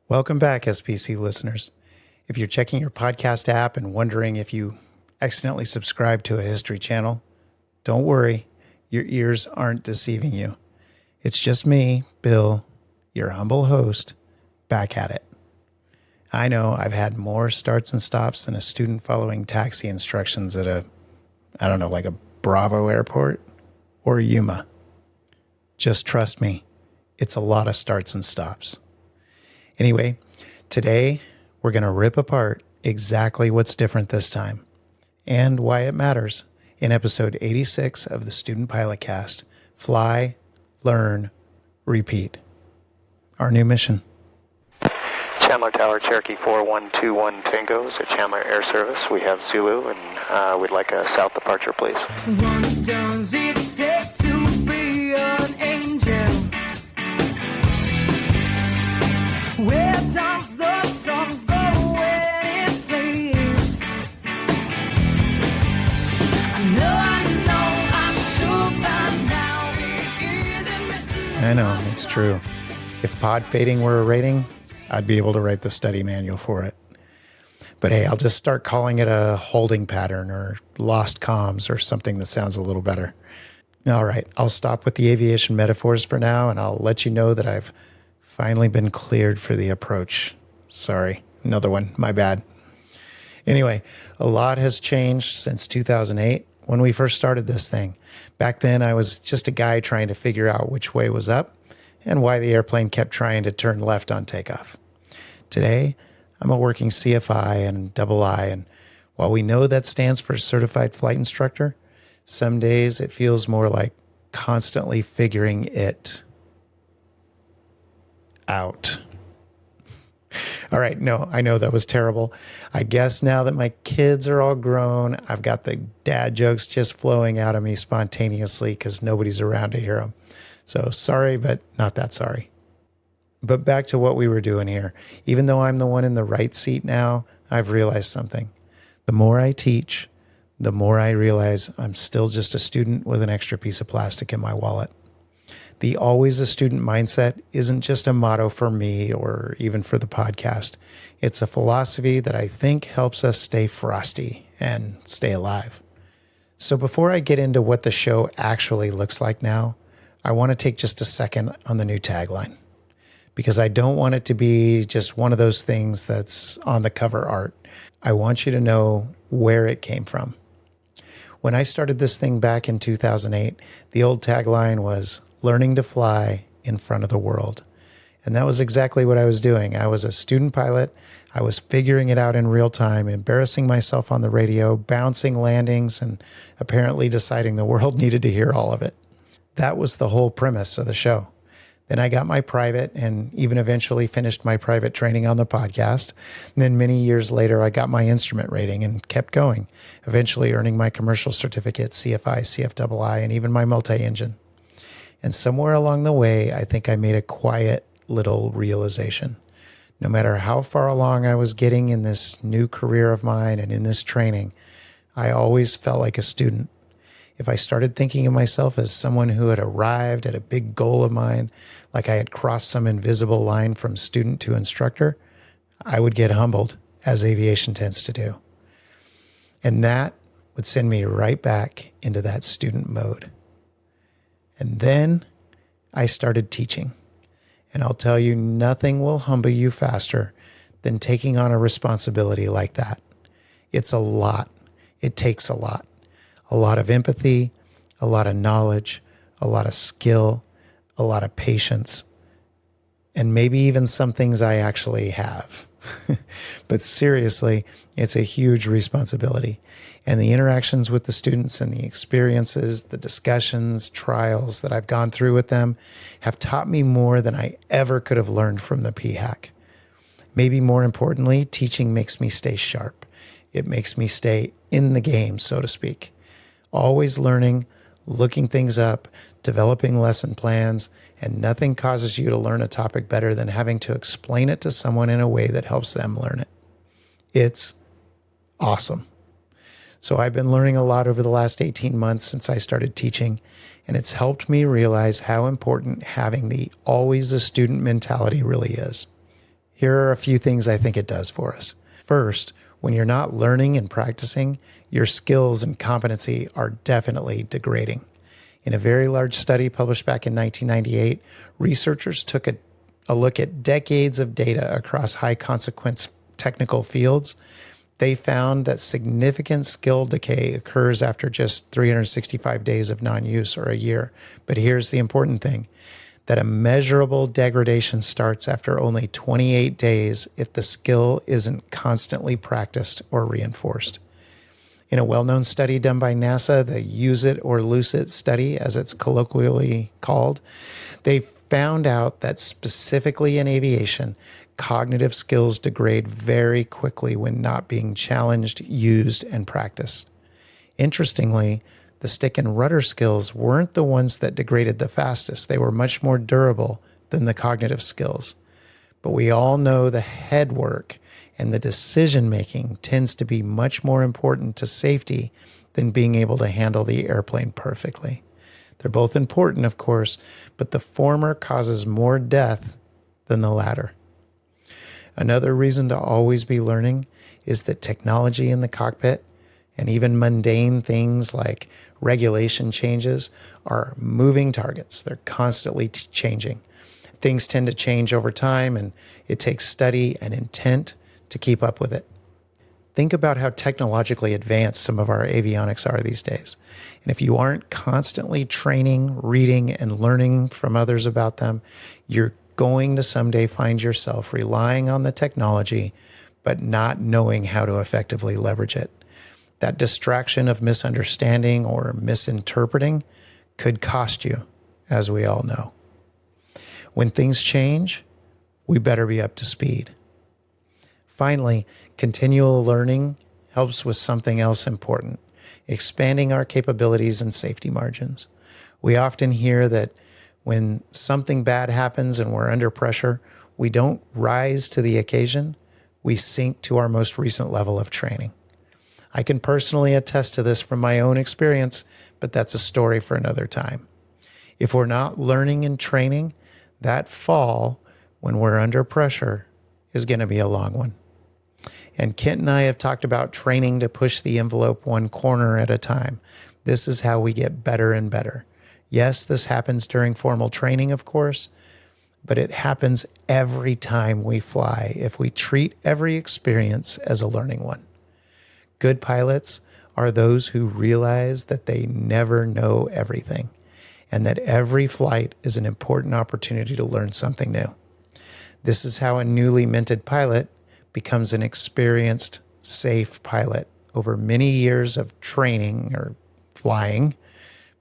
Welcome back, SPC listeners. If you're checking your podcast app and wondering if you accidentally subscribed to a history channel, don't worry, your ears aren't deceiving you. It's just me, Bill, your humble host, back at it. I know I've had more starts and stops than a student following taxi instructions at like a Bravo airport or Yuma. Just trust me, it's a lot of starts and stops. Anyway, today we're going to rip apart exactly what's different this time and why it matters in episode 86 of the Student Pilot Cast, Fly, Learn, Repeat. Our new mission. Chandler Tower, Cherokee 4121 Tango is at Chandler Air Service. We have Zulu and we'd like a south departure, please. What does it say to be an angel? Where does the sun go when it sleeps? I should by now. It isn't. I know, it's true. If pod fading were a rating, I'd be able to write the study manual for it. But hey, I'll just start calling it a holding pattern or lost comms or something that sounds a little better. All right, I'll stop with the aviation metaphors for now, and I'll let you know that I've finally been cleared for the approach. Sorry, another one, my bad. Anyway, a lot has changed since 2008 when we first started this thing. Back then, I was just a guy trying to figure out which way was up and why the airplane kept trying to turn left on takeoff. Today, I'm a working CFII and II, and while we know that stands for Certified Flight Instructor, some days it feels more like constantly figuring it out. All right, no, I know that was terrible. I guess now that my kids are all grown, I've got the dad jokes just flowing out of me spontaneously because nobody's around to hear them. So sorry, but not that sorry. But back to what we were doing here. Even though I'm the one in the right seat now, I've realized something. The more I teach, the more I realize I'm still just a student with an extra piece of plastic in my wallet. The always a student mindset isn't just a motto for me or even for the podcast. It's a philosophy that I think helps us stay frosty and stay alive. So before I get into what the show actually looks like now, I want to take just a second on the new tagline, because I don't want it to be just one of those things that's on the cover art. I want you to know where it came from. When I started this thing back in 2008, the old tagline was learning to fly in front of the world. And that was exactly what I was doing. I was a student pilot. I was figuring it out in real time, embarrassing myself on the radio, bouncing landings, and apparently deciding the world needed to hear all of it. That was the whole premise of the show. Then I got my private and even eventually finished my private training on the podcast. And then many years later, I got my instrument rating and kept going, eventually earning my commercial certificate, CFI, CFII, and even my multi-engine. And somewhere along the way, I think I made a quiet little realization. No matter how far along I was getting in this new career of mine and in this training, I always felt like a student. If I started thinking of myself as someone who had arrived at a big goal of mine, like I had crossed some invisible line from student to instructor, I would get humbled, as aviation tends to do. And that would send me right back into that student mode. And then I started teaching. And I'll tell you, nothing will humble you faster than taking on a responsibility like that. It's a lot. It takes a lot. A lot of empathy, a lot of knowledge, a lot of skill, a lot of patience, and maybe even some things I actually have. But seriously, it's a huge responsibility. And the interactions with the students and the experiences, the discussions, trials that I've gone through with them have taught me more than I ever could have learned from the PHAC. Maybe more importantly, teaching makes me stay sharp. It makes me stay in the game, so to speak. Always learning, looking things up, developing lesson plans, and nothing causes you to learn a topic better than having to explain it to someone in a way that helps them learn it. It's awesome. So I've been learning a lot over the last 18 months since I started teaching, and it's helped me realize how important having the always a student mentality really is. Here are a few things I think it does for us. First, when you're not learning and practicing, your skills and competency are definitely degrading. In a very large study published back in 1998, researchers took a look at decades of data across high consequence technical fields. They found that significant skill decay occurs after just 365 days of non-use or a year. But here's the important thing, that a measurable degradation starts after only 28 days if the skill isn't constantly practiced or reinforced. In a well-known study done by NASA, the Use It or Lose It study, as it's colloquially called, they found out that specifically in aviation, cognitive skills degrade very quickly when not being challenged, used, and practiced. Interestingly, the stick and rudder skills weren't the ones that degraded the fastest. They were much more durable than the cognitive skills. But we all know the head work and the decision-making tends to be much more important to safety than being able to handle the airplane perfectly. They're both important, of course, but the former causes more death than the latter. Another reason to always be learning is that technology in the cockpit and even mundane things like regulation changes are moving targets. They're constantly changing. Things tend to change over time, and it takes study and intent to keep up with it. Think about how technologically advanced some of our avionics are these days. And if you aren't constantly training, reading, and learning from others about them, you're going to someday find yourself relying on the technology, but not knowing how to effectively leverage it. That distraction of misunderstanding or misinterpreting could cost you, as we all know. When things change, we better be up to speed. Finally, continual learning helps with something else important, expanding our capabilities and safety margins. We often hear that when something bad happens and we're under pressure, we don't rise to the occasion, we sink to our most recent level of training. I can personally attest to this from my own experience, but that's a story for another time. If we're not learning and training, that fall, when we're under pressure, is going to be a long one. And Kent and I have talked about training to push the envelope one corner at a time. This is how we get better and better. Yes, this happens during formal training, of course, but it happens every time we fly if we treat every experience as a learning one. Good pilots are those who realize that they never know everything and that every flight is an important opportunity to learn something new. This is how a newly minted pilot becomes an experienced, safe pilot over many years of training or flying,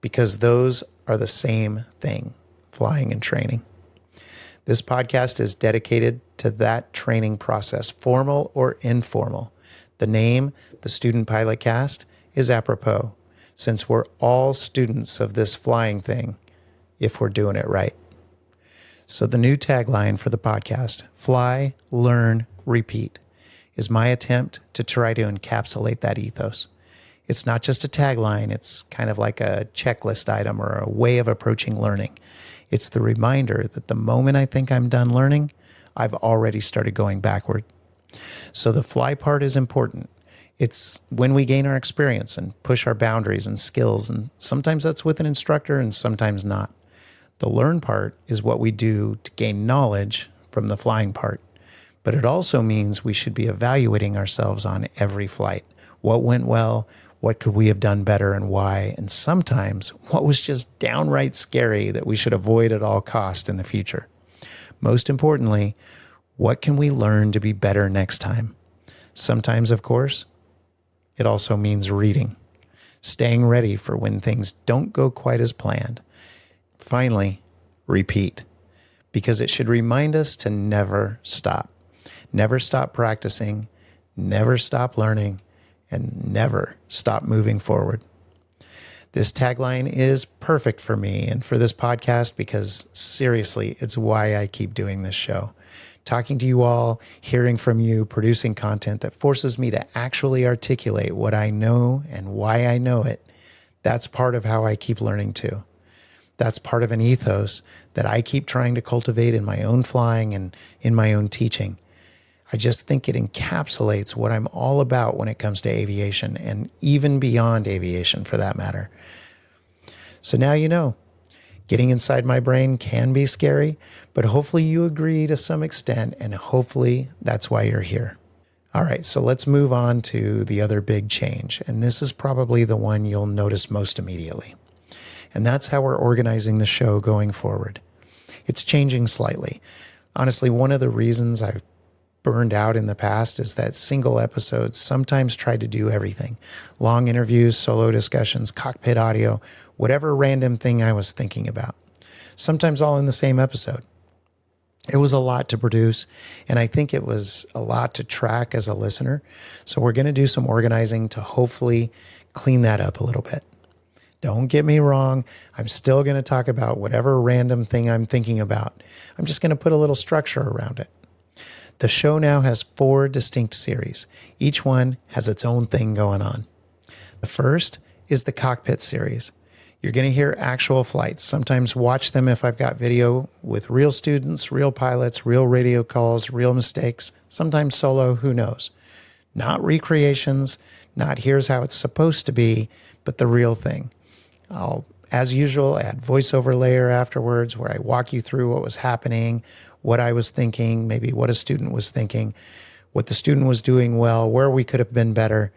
because those are the same thing, flying and training. This podcast is dedicated to that training process, formal or informal. The name, the Student Pilot Cast, is apropos, since we're all students of this flying thing, if we're doing it right. So the new tagline for the podcast, Fly, Learn, Repeat, is my attempt to try to encapsulate that ethos. It's not just a tagline, it's kind of like a checklist item or a way of approaching learning. It's the reminder that the moment I think I'm done learning, I've already started going backward. So the fly part is important. It's when we gain our experience and push our boundaries and skills, and sometimes that's with an instructor and sometimes not. The learn part is what we do to gain knowledge from the flying part. But it also means we should be evaluating ourselves on every flight. What went well? What could we have done better and why? And sometimes what was just downright scary that we should avoid at all costs in the future. Most importantly, what can we learn to be better next time? Sometimes, of course, it also means reading, staying ready for when things don't go quite as planned. Finally, repeat, because it should remind us to never stop. Never stop practicing, never stop learning, and never stop moving forward. This tagline is perfect for me and for this podcast because seriously, it's why I keep doing this show. Talking to you all, hearing from you, producing content that forces me to actually articulate what I know and why I know it. That's part of how I keep learning too. That's part of an ethos that I keep trying to cultivate in my own flying and in my own teaching. I just think it encapsulates what I'm all about when it comes to aviation, and even beyond aviation for that matter. So now you know. Getting inside my brain can be scary, but hopefully you agree to some extent, and hopefully that's why you're here. All right, so let's move on to the other big change, and this is probably the one you'll notice most immediately. And that's how we're organizing the show going forward. It's changing slightly. Honestly, one of the reasons I've burned out in the past is that single episodes sometimes try to do everything. Long interviews, solo discussions, cockpit audio, whatever random thing I was thinking about. Sometimes all in the same episode. It was a lot to produce, and I think it was a lot to track as a listener. So we're going to do some organizing to hopefully clean that up a little bit. Don't get me wrong. I'm still going to talk about whatever random thing I'm thinking about. I'm just going to put a little structure around it. The show now has 4 distinct series. Each one has its own thing going on. The first is the Cockpit Series. You're going to hear actual flights, sometimes watch them if I've got video with real students, real pilots, real radio calls, real mistakes, sometimes solo, who knows. Not recreations, not here's how it's supposed to be, but the real thing. I'll, as usual, add voiceover layer afterwards where I walk you through what was happening, what I was thinking, maybe what a student was thinking, what the student was doing well, where we could have been better.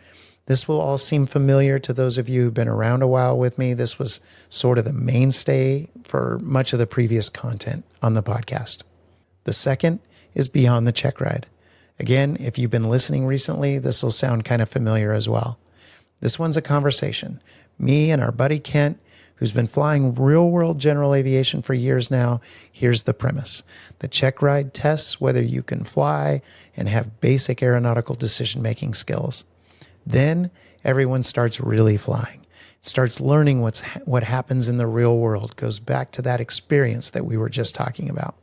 This will all seem familiar to those of you who've been around a while with me. This was sort of the mainstay for much of the previous content on the podcast. The second is Beyond the Checkride. Again, if you've been listening recently, this will sound kind of familiar as well. This one's a conversation. Me and our buddy Kent, who's been flying real-world general aviation for years now. Here's the premise. The Checkride tests whether you can fly and have basic aeronautical decision-making skills. Then everyone starts really flying. Starts learning what happens in the real world, goes back to that experience that we were just talking about.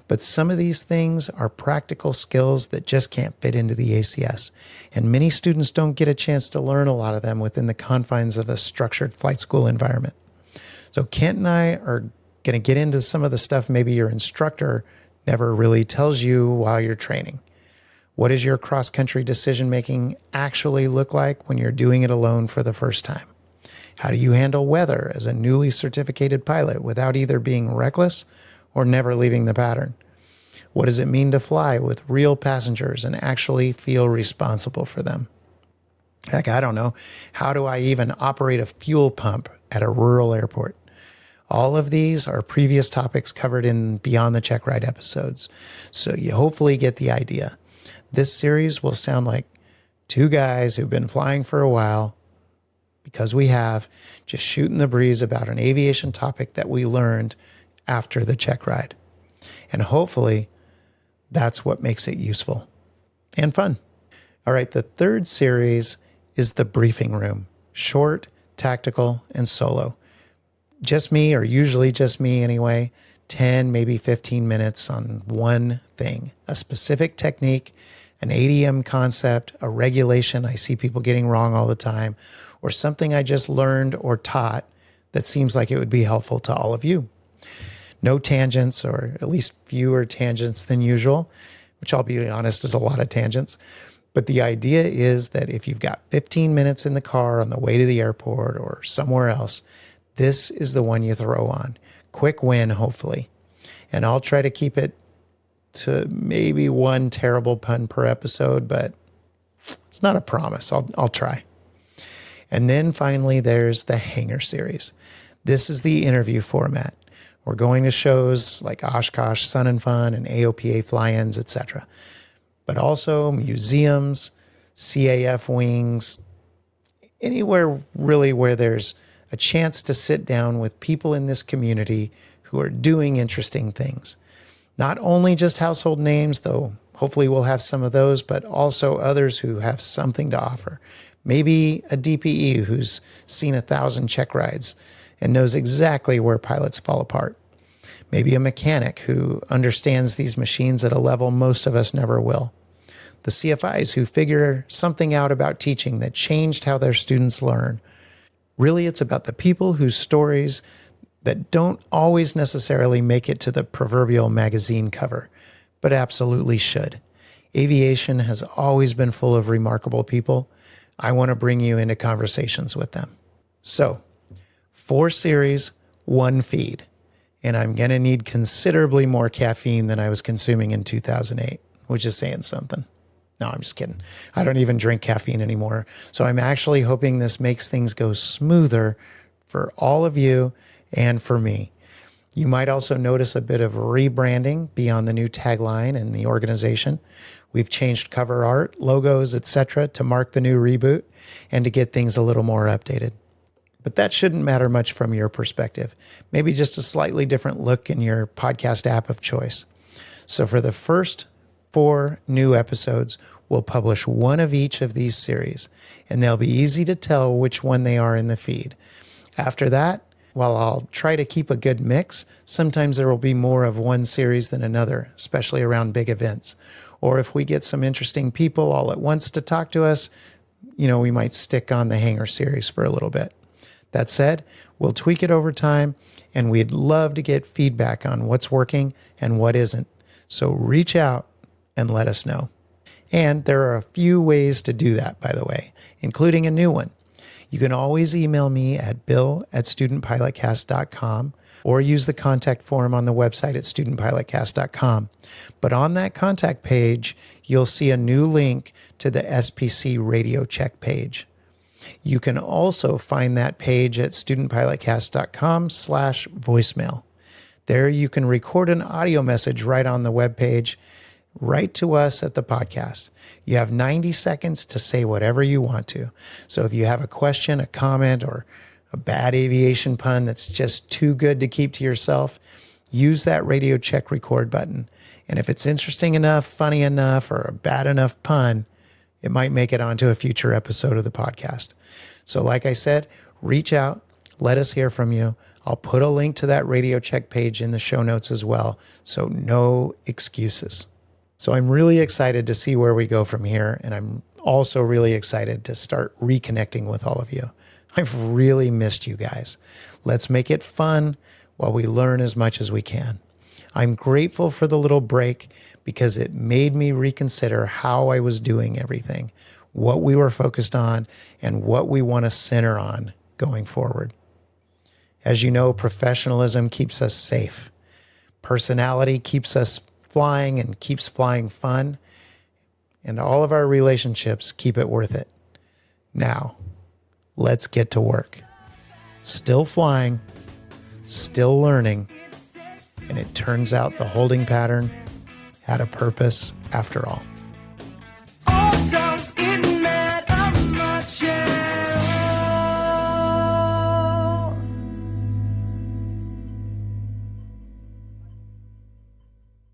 But some of these things are practical skills that just can't fit into the ACS. And many students don't get a chance to learn a lot of them within the confines of a structured flight school environment. So Kent and I are going to get into some of the stuff maybe your instructor never really tells you while you're training. What does your cross-country decision-making actually look like when you're doing it alone for the first time? How do you handle weather as a newly certificated pilot without either being reckless or never leaving the pattern? What does it mean to fly with real passengers and actually feel responsible for them? Heck, I don't know. How do I even operate a fuel pump at a rural airport? All of these are previous topics covered in Beyond the Checkride episodes, so you hopefully get the idea. This series will sound like 2 guys who've been flying for a while, because we have, just shooting the breeze about an aviation topic that we learned after the Checkride. And hopefully that's what makes it useful and fun. All right, the third series is the briefing room. Short, tactical, and solo. Just me, or usually just me anyway, 10, maybe 15 minutes on one thing, a specific technique, an ADM concept, a regulation I see people getting wrong all the time, or something I just learned or taught that seems like it would be helpful to all of you. No tangents, or at least fewer tangents than usual, which I'll be honest is a lot of tangents. But the idea is that if you've got 15 minutes in the car on the way to the airport or somewhere else, this is the one you throw on. Quick win, hopefully. And I'll try to keep it to maybe 1 terrible pun per episode, but it's not a promise. I'll try. And then finally, there's the Hangar Series. This is the interview format. We're going to shows like Oshkosh, Sun and Fun, and AOPA fly-ins, etc. But also museums, CAF wings, anywhere really where there's a chance to sit down with people in this community who are doing interesting things. Not only just household names, though hopefully we'll have some of those, but also others who have something to offer. Maybe a DPE who's seen 1,000 check rides and knows exactly where pilots fall apart. Maybe a mechanic who understands these machines at a level most of us never will. The CFIs who figure something out about teaching that changed how their students learn. Really, it's about the people whose stories that don't always necessarily make it to the proverbial magazine cover, but absolutely should. Aviation has always been full of remarkable people. I want to bring you into conversations with them. So, 4 series, 1 feed. And I'm going to need considerably more caffeine than I was consuming in 2008, which is saying something. No, I'm just kidding. I don't even drink caffeine anymore. So I'm actually hoping this makes things go smoother for all of you and for me. You might also notice a bit of rebranding beyond the new tagline and the organization. We've changed cover art, logos, etc. to mark the new reboot and to get things a little more updated. But that shouldn't matter much from your perspective. Maybe just a slightly different look in your podcast app of choice. So for the first 4 new episodes, we'll publish 1 of each of these series, and they'll be easy to tell which one they are in the feed. After that, while I'll try to keep a good mix, sometimes there will be more of one series than another, especially around big events. Or if we get some interesting people all at once to talk to us, we might stick on the Hangar Series for a little bit. That said, we'll tweak it over time, and we'd love to get feedback on what's working and what isn't. So reach out and let us know. And there are a few ways to do that, by the way, including a new one. You can always email me at bill@studentpilotcast.com or use the contact form on the website at studentpilotcast.com. But on that contact page, you'll see a new link to the SPC radio check page. You can also find that page at studentpilotcast.com/voicemail. There you can record an audio message right on the webpage, right to us at the podcast. You have 90 seconds to say whatever you want to. So if you have a question, a comment, or a bad aviation pun that's just too good to keep to yourself, use that radio check record button. And if it's interesting enough, funny enough, or a bad enough pun, it might make it onto a future episode of the podcast. So like I said, reach out, let us hear from you. I'll put a link to that radio check page in the show notes as well. So no excuses. So I'm really excited to see where we go from here. And I'm also really excited to start reconnecting with all of you. I've really missed you guys. Let's make it fun while we learn as much as we can. I'm grateful for the little break because it made me reconsider how I was doing everything, what we were focused on, and what we want to center on going forward. As you know, professionalism keeps us safe. Personality keeps us flying and keeps flying fun. And all of our relationships keep it worth it. Now, let's get to work. Still flying, still learning, and it turns out the holding pattern had a purpose after all.